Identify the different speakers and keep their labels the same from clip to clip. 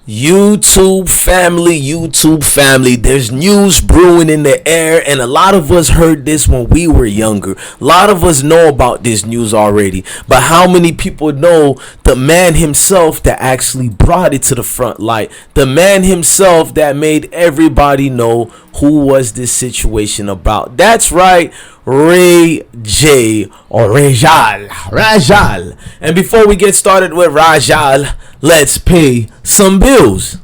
Speaker 1: YouTube family, there's news brewing in the air, and a lot of us heard this when we were younger. A lot of us know about this news already, but how many people know the man himself that actually brought it to the front light? The man himself that made everybody know who was this situation about. That's right, Ray J, or Rajal. And before we get started with Rajal, let's pay some bills.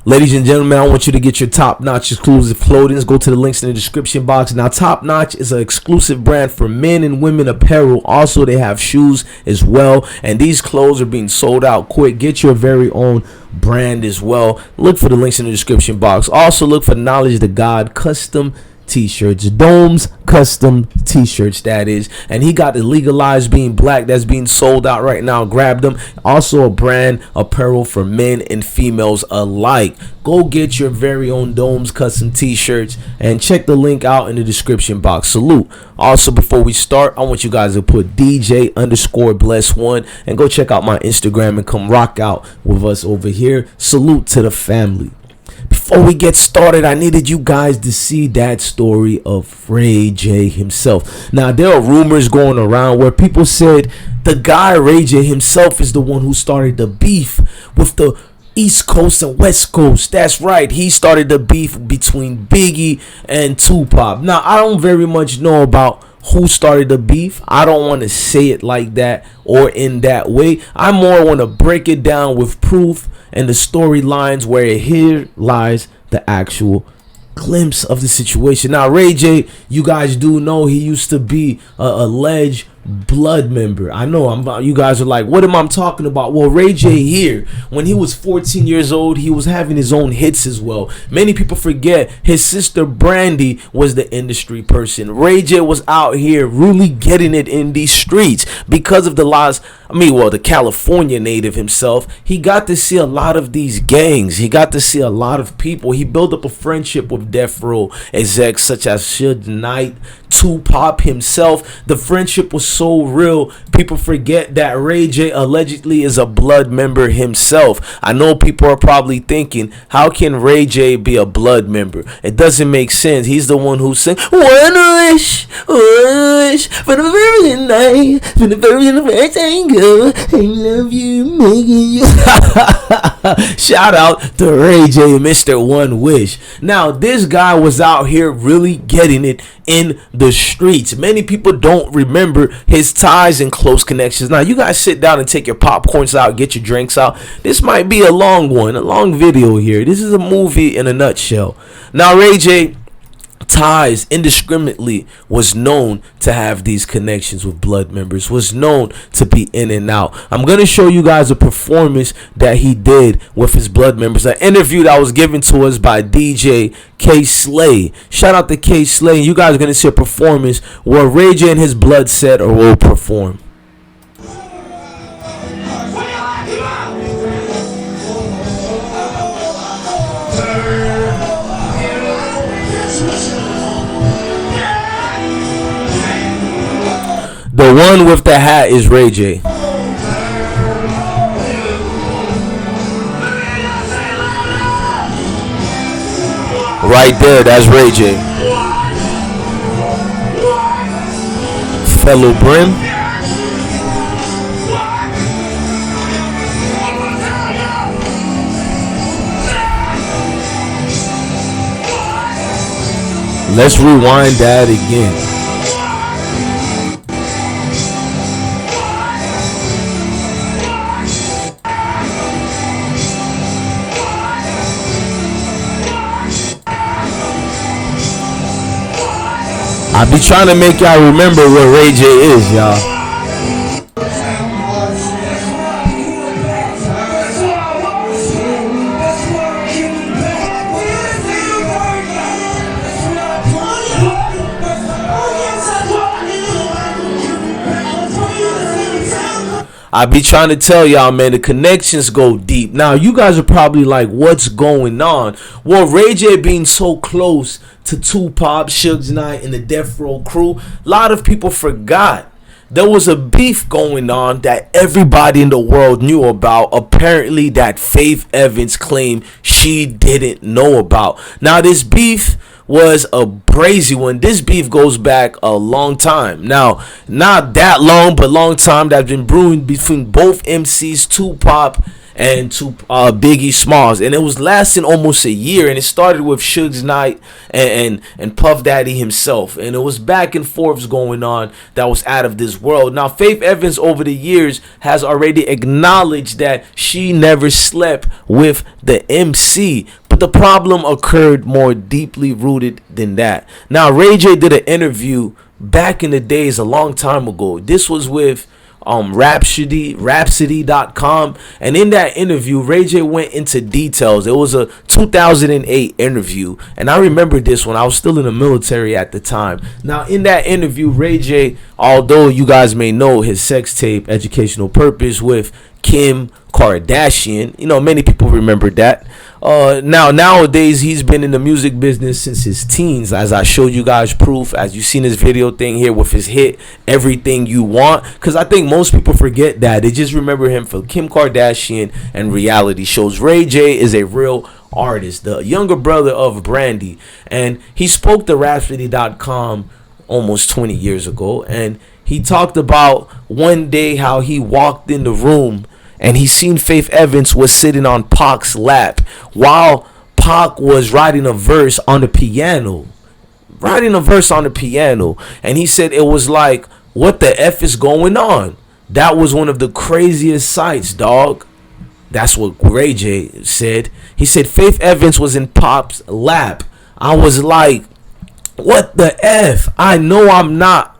Speaker 1: Ladies and gentlemen, I want you to get your top-notch exclusive clothing. Go to the links in the description box. Now, Top Notch is an exclusive brand for men and women apparel. Also, they have shoes as well, and these clothes are being sold out quick. Get your very own brand as well. Look for the links in the description box. Also, look for Knowledge to God custom t-shirts, Domes custom t-shirts, that is, and he got the Legalized Being Black that's being sold out right now. Grab them. Also a brand apparel for men and females alike. Go get your very own Domes custom t-shirts and check the link out in the description box. Salute. Also, before we start, I want you guys to put DJ_bless1 and go check out my Instagram and come rock out with us over here. Salute to the family. Before we get started, I needed you guys to see that story of Ray J himself. Now, there are rumors going around where people said the guy Ray J himself is the one who started the beef with the East Coast and West Coast. That's right, he started the beef between Biggie and Tupac. Now, I don't very much know about who started the beef. I don't want to say it like that or in that way. I more want to break it down with proof and the storylines, where here lies the actual glimpse of the situation. Now, Ray J, you guys do know he used to be a alleged blood member. I know you guys are like, what am I talking about? Well, Ray J here, when he was 14 years old, he was having his own hits as well. Many people forget his sister Brandy was the industry person. Ray J was out here really getting it in these streets because of the laws. The California native himself, he got to see a lot of these gangs. He got to see a lot of people. He built up a friendship with death row execs such as Suge Knight, Tupac himself. The friendship was so real, people forget that Ray J allegedly is a blood member himself. I know people are probably thinking, how can Ray J be a blood member? It doesn't make sense. He's the one who sang one wish for the very night, for the very first angle, I love you, making you. Shout out to Ray J, Mr. One Wish. Now, this guy was out here really getting it in the streets. Many people don't remember his ties and close connections. Now, you guys sit down and take your popcorns out, get your drinks out. This might be a long one, a long video here. This is a movie in a nutshell. Now, Ray J ties indiscriminately was known to have these connections with blood members, was known to be in and out. I'm going to show you guys a performance that he did with his blood members, an interview that was given to us by DJ K Slay. Shout out to K Slay. You guys are going to see a performance where Ray J and his blood set or will perform. The one with the hat is Ray J. Right there, that's Ray J. Fellow Brim. Let's rewind that again. I be trying to make y'all remember what Ray J is, y'all. I be trying to tell y'all, man, the connections go deep. Now, you guys are probably like, what's going on? Well, Ray J being so close to Tupac, Suge Knight, and the Death Row crew, a lot of people forgot there was a beef going on that everybody in the world knew about, apparently, that Faith Evans claimed she didn't know about. Now, this beef was a crazy one. This beef goes back a long time. Now, not that long, but long time, that's been brewing between both MCs, Tupac and Biggie Smalls, and it was lasting almost a year, and it started with Suge Knight and Puff Daddy himself, and it was back and forths going on that was out of this world. Now, Faith Evans over the years has already acknowledged that she never slept with the MC, but the problem occurred more deeply rooted than that. Now, Ray J did an interview back in the days a long time ago. This was with Rhapsody.com, and in that interview, Ray J went into details. It was a 2008 interview, and I remember this when I was still in the military at the time. Now, in that interview, Ray J, although you guys may know his sex tape Educational Purpose with Kim Kardashian, many people remember that. Nowadays, he's been in the music business since his teens, as I showed you guys proof, as you seen this video thing here with his hit Everything You Want, because I think most people forget that. They just remember him for Kim Kardashian and reality shows. Ray J is a real artist, the younger brother of Brandy, and he spoke to Rhapsody.com almost 20 years ago, and he talked about one day how he walked in the room and he seen Faith Evans was sitting on Pac's lap while Pac was writing a verse on the piano. And he said it was like, what the F is going on? That was one of the craziest sights, dog. That's what Ray J said. He said Faith Evans was in Pac's lap. I was like, what the F? I know I'm not.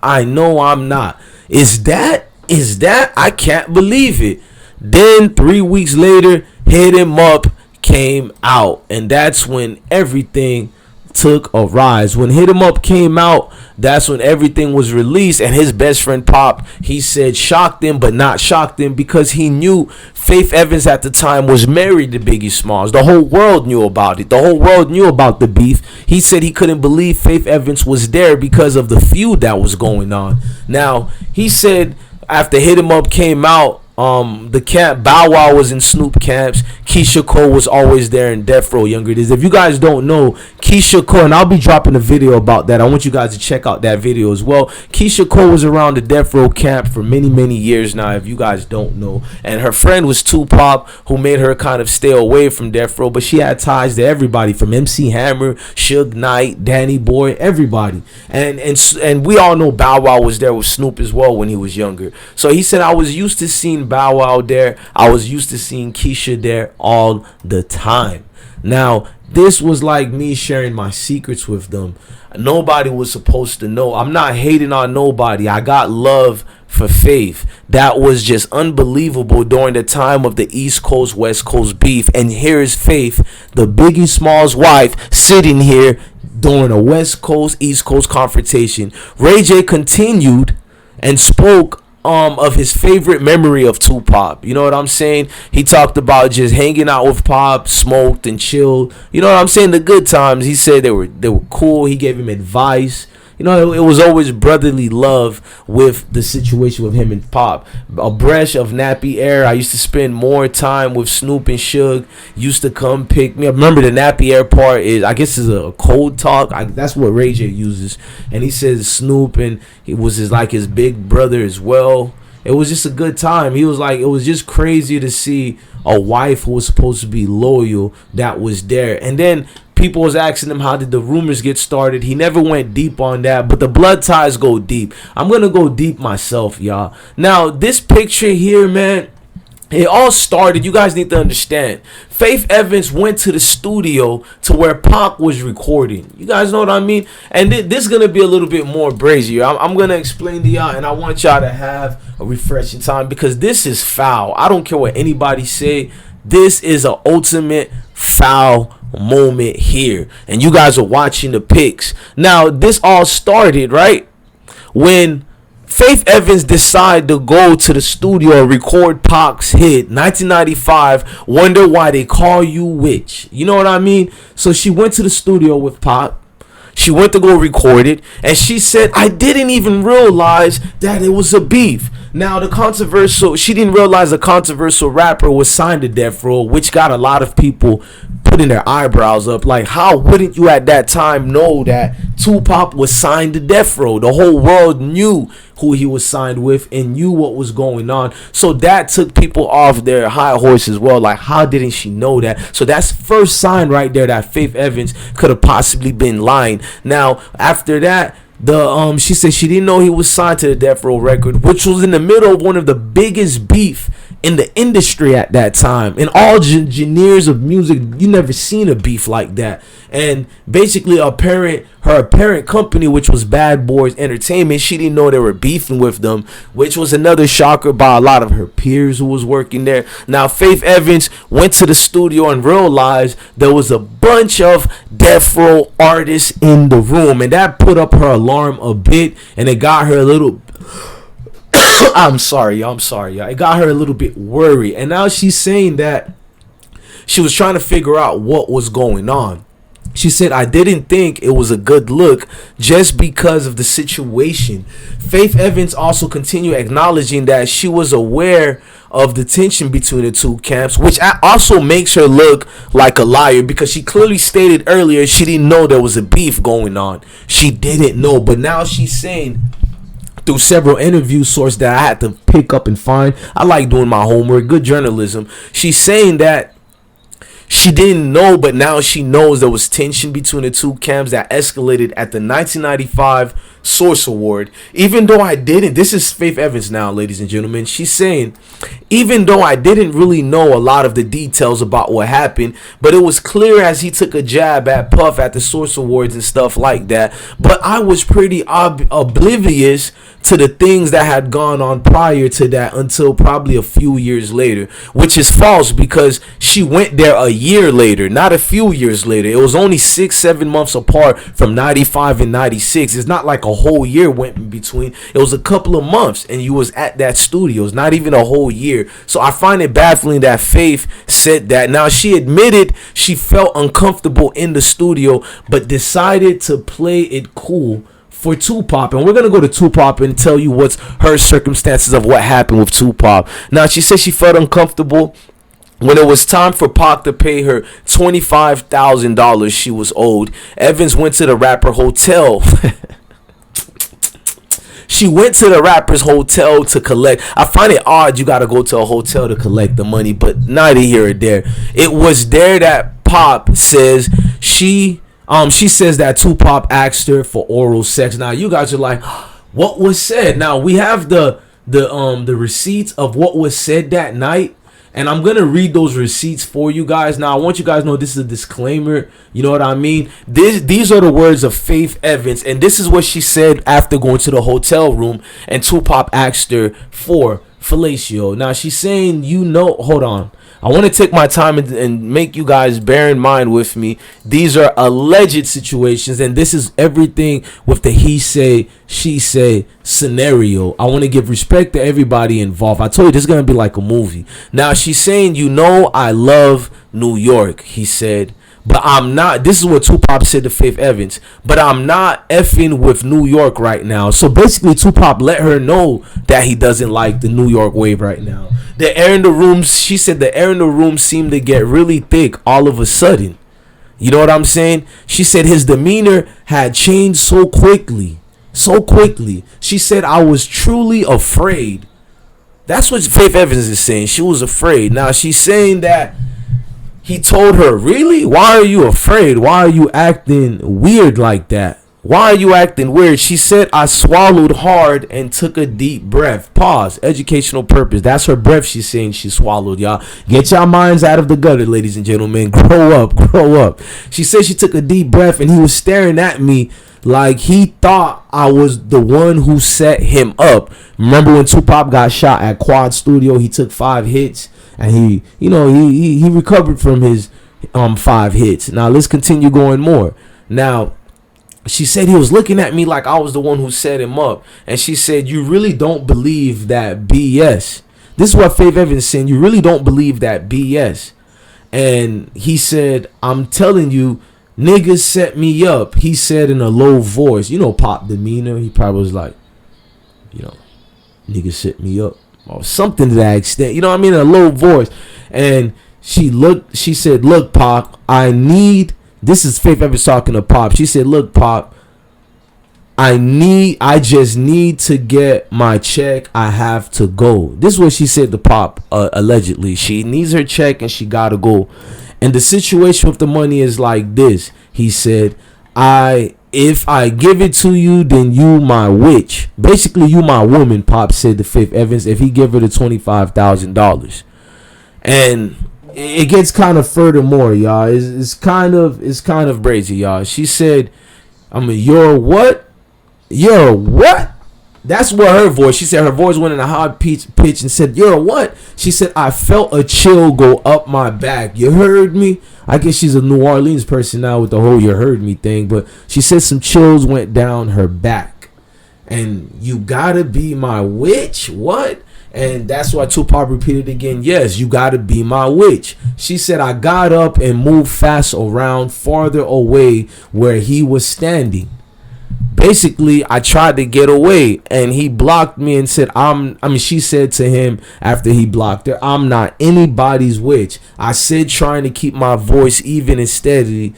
Speaker 1: Is that? I can't believe it. Then 3 weeks later, Hit Him Up came out, and that's when everything took a rise. When Hit Him Up came out, that's when everything was released, and his best friend Pop, he said, shocked him but not shocked him, because he knew Faith Evans at the time was married to Biggie Smalls. The whole world knew about it. The whole world knew about the beef. He said he couldn't believe Faith Evans was there because of the feud that was going on. Now, he said after Hit Him Up came out, the camp, Bow Wow was in Snoop camps. Keisha Cole was always there in Death Row Younger Days. If you guys don't know, Keisha Cole, and I'll be dropping a video about that. I want you guys to check out that video as well. Keisha Cole was around the Death Row camp for many, many years now, if you guys don't know. And her friend was Tupac, who made her kind of stay away from Death Row, but she had ties to everybody from MC Hammer, Suge Knight, Danny Boy, everybody. And we all know Bow Wow was there with Snoop as well when he was younger. So he said, I was used to seeing Bow Wow there. I was used to seeing Keisha there all the time. Now, this was like me sharing my secrets with them. Nobody was supposed to know. I'm not hating on nobody. I got love for Faith. That was just unbelievable during the time of the East Coast, West Coast beef. And here's Faith, the Biggie Smalls wife, sitting here during a West Coast, East Coast confrontation. Ray J continued and spoke of his favorite memory of Tupac. You know what I'm saying? He talked about just hanging out with Pop, smoked and chilled. You know what I'm saying? The good times. He said they were cool. He gave him advice. You know, it was always brotherly love with the situation with him and Pop. A breath of nappy air. I used to spend more time with Snoop and Suge. Used to come pick me up. Remember, the nappy air part is, I guess, is a code talk. That's what Ray J uses. And he says Snoop, and he was like his big brother as well. It was just a good time. He was like, it was just crazy to see a wife who was supposed to be loyal that was there. And then people was asking him, how did the rumors get started? He never went deep on that, but the blood ties go deep. I'm going to go deep myself, y'all. Now, this picture here, man, it all started, you guys need to understand, Faith Evans went to the studio to where Pac was recording. You guys know what I mean? And this is going to be a little bit more brazier. I'm going to explain to y'all, and I want y'all to have a refreshing time, because this is foul. I don't care what anybody say. This is an ultimate foul moment here. And you guys are watching the pics. Now, this all started, right, when Faith Evans decided to go to the studio and record Pac's hit 1995, Wonder Why They Call You Witch. You know what I mean? So she went to the studio with Pac. She went to go record it, and she said, I didn't even realize that it was a beef. Now, she didn't realize the controversial rapper was signed to Death Row, which got a lot of people putting their eyebrows up. Like, how wouldn't you at that time know that Tupac was signed to Death Row? The whole world knew who he was signed with and knew what was going on. So that took people off their high horse as well. Like, how didn't she know that? So that's first sign right there that Faith Evans could have possibly been lying. Now, after that, she said she didn't know he was signed to the Death Row record, which was in the middle of one of the biggest beef in the industry at that time. In all genres of music, you never seen a beef like that. And basically, her apparent company, which was Bad Boys Entertainment, she didn't know they were beefing with them, which was another shocker by a lot of her peers who was working there. Now, Faith Evans went to the studio and realized there was a bunch of Death Row artists in the room, and that put up her alarm a bit, and it got her a little I'm sorry, y'all. It got her a little bit worried. And now she's saying that she was trying to figure out what was going on. She said, I didn't think it was a good look just because of the situation. Faith Evans also continued acknowledging that she was aware of the tension between the two camps, which also makes her look like a liar, because she clearly stated earlier she didn't know there was a beef going on. She didn't know, but now she's saying through several interview sources that I had to pick up and find. I like doing my homework, good journalism. She's saying that she didn't know, but now she knows there was tension between the two camps that escalated at the 1995 Source Award. Even though I didn't, this is Faith Evans now, ladies and gentlemen. She's saying, even though I didn't really know a lot of the details about what happened, but it was clear as he took a jab at Puff at the Source Awards and stuff like that. But I was pretty oblivious to the things that had gone on prior to that until probably a few years later, which is false, because she went there a year later, not a few years later. It was only 6-7 months apart from 95 and 96. It's not like a whole year went in between. It was a couple of months and you was at that studio. It's not even a whole year. So I find it baffling that Faith said that. Now, she admitted she felt uncomfortable in the studio, but decided to play it cool for Tupac. And we're going to go to Tupac and tell you what's her circumstances of what happened with Tupac. Now, she said she felt uncomfortable when it was time for Pac to pay her $25,000 she was owed. Evans went to the rapper hotel. She went to the rapper's hotel to collect. I find it odd you got to go to a hotel to collect the money, but neither here or there. It was there that Pop says she says that Tupac asked her for oral sex. Now, you guys are like, what was said? Now, we have the receipts of what was said that night, and I'm going to read those receipts for you guys. Now, I want you guys to know this is a disclaimer. You know what I mean? These are the words of Faith Evans, and this is what she said after going to the hotel room and Tupac asked her for fellatio. Now, she's saying, hold on. I want to take my time and make you guys bear in mind with me. These are alleged situations, and this is everything with the he say, she say scenario. I want to give respect to everybody involved. I told you this is going to be like a movie. Now, she's saying, I love New York, he said. But I'm not, this is what Tupac said to Faith Evans, but I'm not effing with New York right now. So basically, Tupac let her know that he doesn't like the New York wave right now. The air in the room, she said the air in the room seemed to get really thick all of a sudden. You know what I'm saying? She said his demeanor had changed so quickly. She said, I was truly afraid. That's what Faith Evans is saying. She was afraid. Now, she's saying that he told her, really? Why are you afraid? Why are you acting weird like that? Why are you acting weird? She said, I swallowed hard and took a deep breath. Pause. Educational purpose. That's her breath she's saying she swallowed, y'all. Get your minds out of the gutter, ladies and gentlemen. Grow up. She said she took a deep breath and he was staring at me like he thought I was the one who set him up. Remember when Tupac got shot at Quad Studio? He took 5 hits. And he recovered from his 5 hits. Now let's continue going more. Now, she said he was looking at me like I was the one who set him up. And she said, you really don't believe that BS. This is what Faith Evans is saying. You really don't believe that BS. And he said, I'm telling you, Niggas set me up, he said in a low voice. You know Pop demeanor. He probably was like, you know, niggas set me up or something to that extent. You know what I mean? In a low voice. And she said, look, Pop, this is Faith Evans talking to Pop. She said, look, Pop, I just need to get my check. I have to go. This is what she said to Pop, allegedly. She needs her check and she gotta go. And the situation with the money is like this. He said, if I give it to you, then you my witch. Basically, you my woman, Pop said to Faith Evans, if he give her the $25,000. And it gets kind of furthermore, y'all. It's kind of brazy, y'all. She said, you're what? You're what? That's what her voice. She said her voice went in a high pitch and said, you're what? She said, I felt a chill go up my back. You heard me? I guess she's a New Orleans person now with the whole you heard me thing. But she said some chills went down her back. And you gotta be my witch? What? And that's why Tupac repeated again, yes, you gotta be my witch. She said, I got up and moved fast around farther away where he was standing. Basically, I tried to get away and he blocked me and said, she said to him after he blocked her, I'm not anybody's witch. I said, trying to keep my voice even and steady.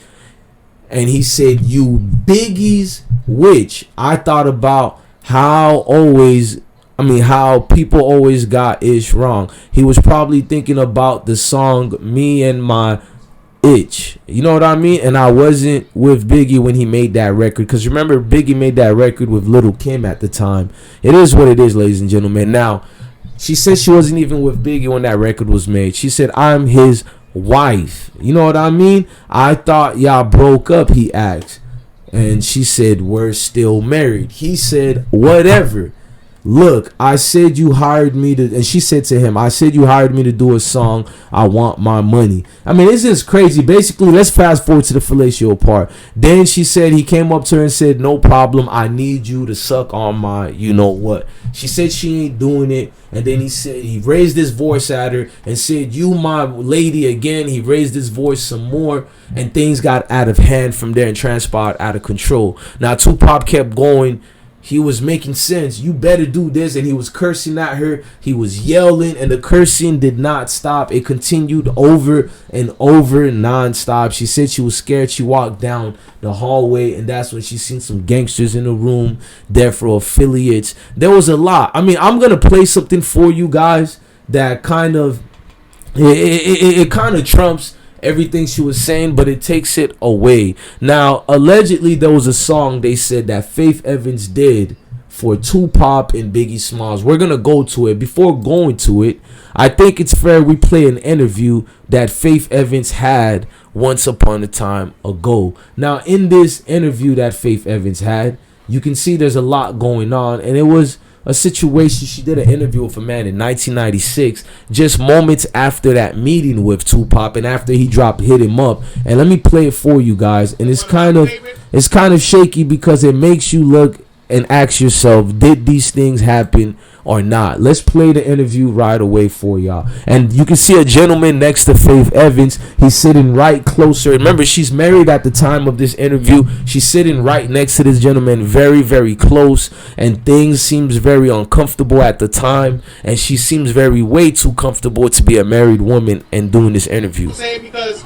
Speaker 1: And he said, you Biggie's witch. I thought about how people always got Ish wrong. He was probably thinking about the song Me and My Itch. You know what I mean? And I wasn't with Biggie when he made that record. Because remember, Biggie made that record with Lil' Kim at the time. It is what it is, ladies and gentlemen. Now, she said she wasn't even with Biggie when that record was made. She said, I'm his wife. You know what I mean? I thought y'all broke up, he asked. And she said, we're still married. He said, whatever. Look, I said you hired me to, and she said to him, I said you hired me to do a song. I want my money. I mean, it's just crazy. Basically, let's fast forward to the fellatio part. Then she said he came up to her and said, no problem. I need you to suck on my, you know what. She said she ain't doing it. And then he said, he raised his voice at her and said, you my lady again. He raised his voice some more and things got out of hand from there and transpired out of control. Now, Tupac kept going. He was making sense. You better do this. And he was cursing at her. He was yelling. And the cursing did not stop. It continued over and over nonstop. She said she was scared. She walked down the hallway. And that's when she seen some gangsters in the room. Death Row affiliates. There was a lot. I mean, I'm going to play something for you guys that kind of... It kind of trumps everything she was saying, but it takes it away. Now, allegedly, there was a song they said that Faith Evans did for Tupac and Biggie Smalls. We're going to go to it. Before going to it, I think it's fair we play an interview that Faith Evans had once upon a time ago. Now, in this interview that Faith Evans had, you can see there's a lot going on, and it was a situation. She did an interview with a man in 1996, just moments after that meeting with Tupac and after he dropped Hit Him Up. And let me play it for you guys. And it's kind of shaky because it makes you look and ask yourself, did these things happen or not? Let's play the interview right away for y'all. And you can see a gentleman next to Faith Evans. He's sitting right closer. Remember, she's married at the time of this interview. She's sitting right next to this gentleman, very, very close. And things seems very uncomfortable at the time. And she seems very way too comfortable to be a married woman and doing this interview.
Speaker 2: Because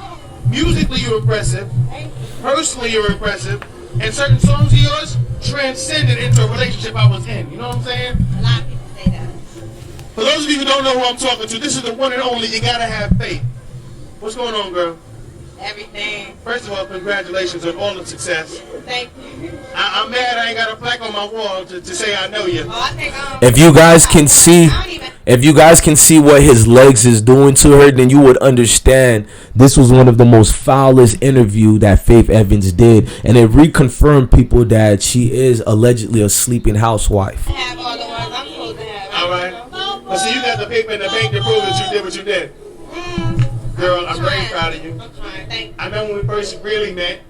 Speaker 2: musically you're impressive, personally you're impressive, and certain songs of yours transcended into a relationship I was in. You know what I'm saying?
Speaker 3: A lot of people say that.
Speaker 2: For those of you who don't know who I'm talking to, this is the one and only. You gotta have faith. What's going on, girl?
Speaker 3: Everything.
Speaker 2: First of all, congratulations on all the success.
Speaker 3: Thank you.
Speaker 2: I'm mad I ain't got a plaque on my wall to say I know you.
Speaker 3: Oh, I think,
Speaker 1: if you guys can see what his legs is doing to her, then you would understand this was one of the most foulest interview that Faith Evans did, and it reconfirmed people that she is allegedly a sleeping housewife.
Speaker 3: I have all the ones I'm supposed to have.
Speaker 2: All right. But see, you got the paper in the bank to prove that you did what you did. Girl, I'm very proud of you.
Speaker 3: I'm trying. Thank you.
Speaker 2: I remember when we first really met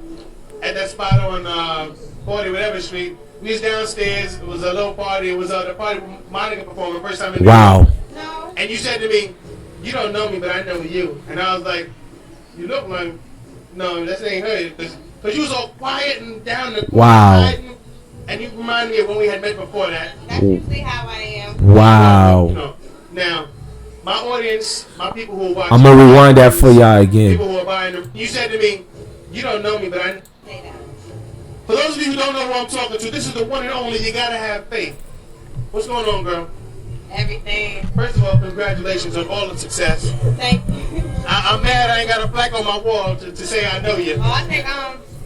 Speaker 2: at that spot on 40 whatever street. We was downstairs. It was a little party. It was the party with Monica performing first time in the
Speaker 1: Wow.
Speaker 3: No.
Speaker 2: And you said to me, you don't know me, but I know you. And I was like, you look like, no, that ain't her. Because Because you was all quiet and down the corner
Speaker 1: Wow.
Speaker 2: hiding, and you remind me of when we had met before that.
Speaker 3: That's usually how I am.
Speaker 2: You
Speaker 1: Wow.
Speaker 2: know, now, my audience, my people who are watching.
Speaker 1: I'm gonna rewind that for y'all again.
Speaker 2: People who are buying them. You said to me, you don't know me, but I.
Speaker 3: Say that.
Speaker 2: For those of you who don't know who I'm talking to, this is the one and only. You gotta have faith. What's going on, girl?
Speaker 3: Everything.
Speaker 2: First of all, congratulations on all the success.
Speaker 3: Thank you.
Speaker 2: I'm mad I ain't got a plaque on my wall to say I know you.
Speaker 3: Oh, I think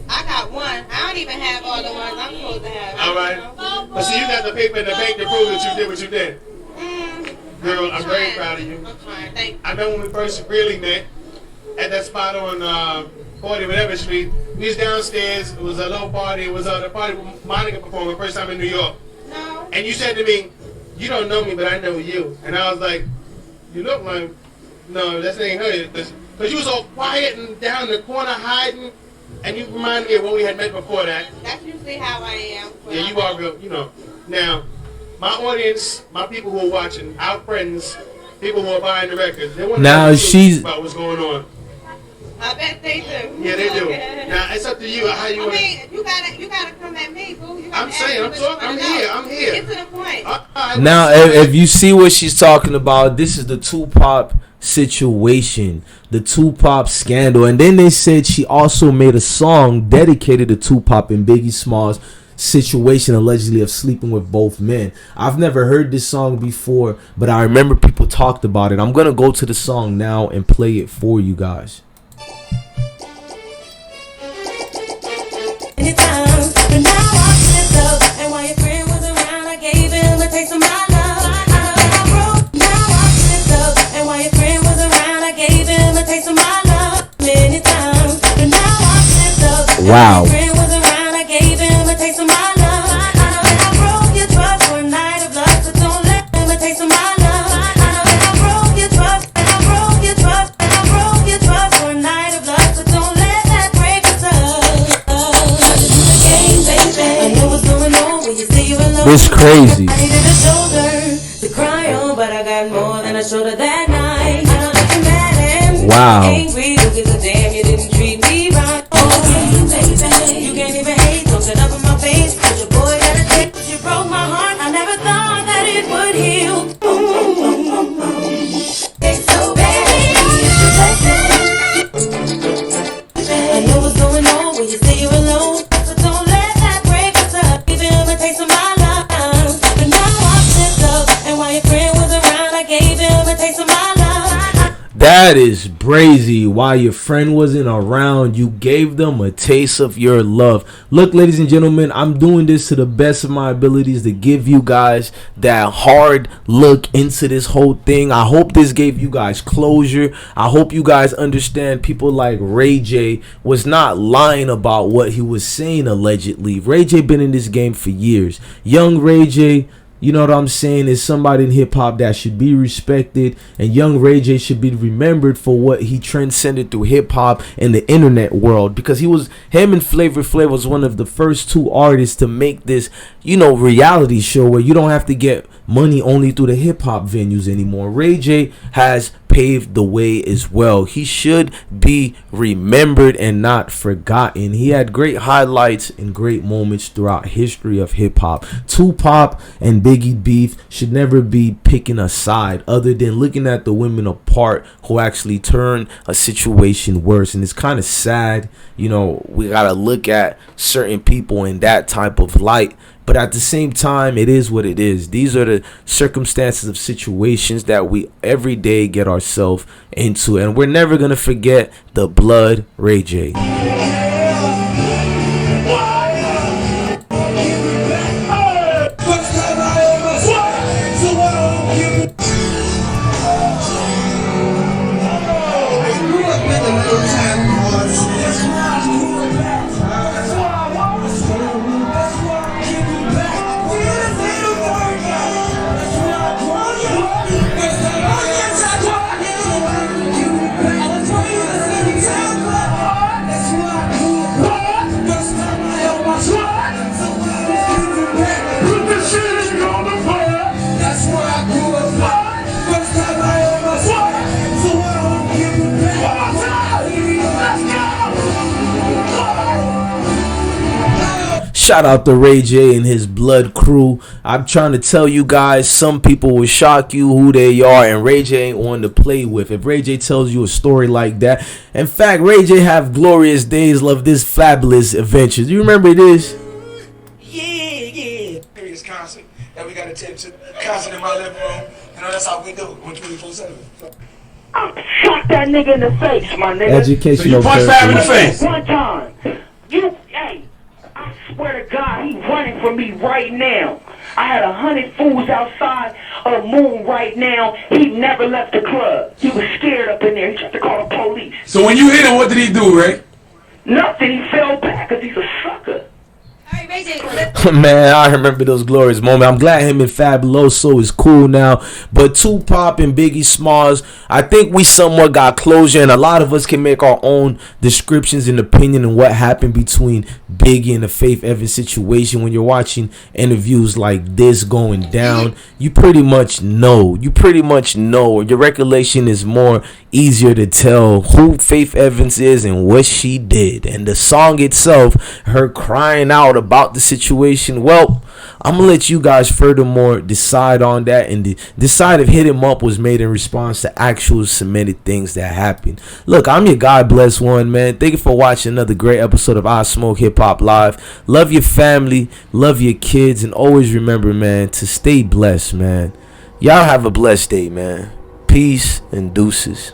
Speaker 3: I got one. I don't even have all the ones I'm supposed to have.
Speaker 2: All right. But see, you got the paper in the bank to prove that you did what you did. Girl, I'm very proud of you.
Speaker 3: I'm trying. Thank you.
Speaker 2: I know when we first really met at that spot on 40 whatever street. We was downstairs. It was a little party. It was the party with Monica performing first time in New York.
Speaker 3: No.
Speaker 2: And you said to me, you don't know me, but I know you. And I was like, you look like, no, that ain't her. Because you was all quiet and down the corner hiding. And you remind me of when we had met before that.
Speaker 3: That's usually how I am.
Speaker 2: Yeah, you are real, you know. Now, my audience, my people who are watching, our friends, people who are buying the records, they want to
Speaker 1: Now
Speaker 2: know
Speaker 1: she's
Speaker 2: about what's going on.
Speaker 3: I bet they do.
Speaker 2: Yeah, they do.
Speaker 3: Okay.
Speaker 2: Now, it's up to you how you
Speaker 3: I
Speaker 2: want to...
Speaker 3: mean, you gotta come at me, boo. You gotta
Speaker 2: I'm saying,
Speaker 3: ask me what you
Speaker 2: I'm
Speaker 3: wanna
Speaker 2: here,
Speaker 3: know.
Speaker 2: I'm here.
Speaker 3: Get to the point.
Speaker 1: now if you see what she's talking about, this is the Tupac situation, the Tupac scandal. And then they said she also made a song dedicated to Tupac and Biggie Smalls situation allegedly of sleeping with both men. I've never heard this song before, but I remember people talked about it. I'm gonna go to the song now and play it for you guys. Wow. This crazy.
Speaker 4: I needed a shoulder to cry on, but I got more than a shoulder that night. I know that you're mad and
Speaker 1: Wow.
Speaker 4: angry because of damn you didn't treat me right. Oh, baby, you can't even hate, don't shut up in my face. But your boy got a dick, you broke my heart. I never thought that it would heal. It's so bad, I know what's going on when you say you're alone, but don't let that break us up. Give him a taste of my love, but now I'm pissed up. And while your friend was around, I gave him a taste of my love.
Speaker 1: That is brazy. While your friend wasn't around, you gave them a taste of your love. Look, ladies and gentlemen, I'm doing this to the best of my abilities to give you guys that hard look into this whole thing. I hope this gave you guys closure. I hope you guys understand people like Ray J was not lying about what he was saying allegedly. Ray J been in this game for years. Young Ray J, you know what I'm saying, is somebody in hip-hop that should be respected, and young Ray J should be remembered for what he transcended through hip-hop and the internet world, because him and Flavor Flav was one of the first two artists to make this, you know, reality show where you don't have to get money only through the hip-hop venues anymore. Ray J has paved the way as well. He should be remembered and not forgotten. He had great highlights and great moments throughout history of hip-hop. Tupac and Biggie beef should never be picking a side other than looking at the women apart who actually turn a situation worse. And it's kind of sad, you know, we gotta look at certain people in that type of light. But at the same time, it is what it is. These are the circumstances of situations that we every day get ourselves into. And we're never going to forget the Blood Ray J. Shout out to Ray J and his blood crew. I'm trying to tell you guys, some people will shock you who they are, and Ray J ain't one to play with. If Ray J tells you a story like that, in fact, Ray J have glorious days, love this fabulous adventures. You remember this?
Speaker 5: Yeah. Serious concert that we got to take to concert in my living room. You know, that's how we do it. 24/7.
Speaker 6: I shot that nigga in the face, my nigga.
Speaker 1: Educational.
Speaker 5: So you punch Fab in the face?
Speaker 6: One time. Hey, I swear to God, he running from me right now. I had 100 fools outside of Moon right now. He never left the club. He was scared up in there. He tried to call the police.
Speaker 5: So when you hit him, what did he do, Ray?
Speaker 6: Nothing. He fell back because he's a sucker.
Speaker 3: Alright, Ray J,
Speaker 1: Man, I remember those glorious moments. I'm glad him and Fabuloso is cool now. But Tupac and Biggie Smalls, I think we somewhat got closure, and a lot of us can make our own descriptions and opinion on what happened between Biggie and the Faith Evans situation. When you're watching interviews like this going down, you pretty much know. Your recollection is more easier to tell who Faith Evans is and what she did. And the song itself, her crying out about the situation, well, I'm gonna let you guys furthermore decide on that and decide if Hit 'Em Up was made in response to actual cemented things that happened. Look, I'm your God bless one, man. Thank you for watching another great episode of IsmokeHiphop Live. Love your family, love your kids, and always remember, man, to stay blessed, man. Y'all have a blessed day, man. Peace and deuces.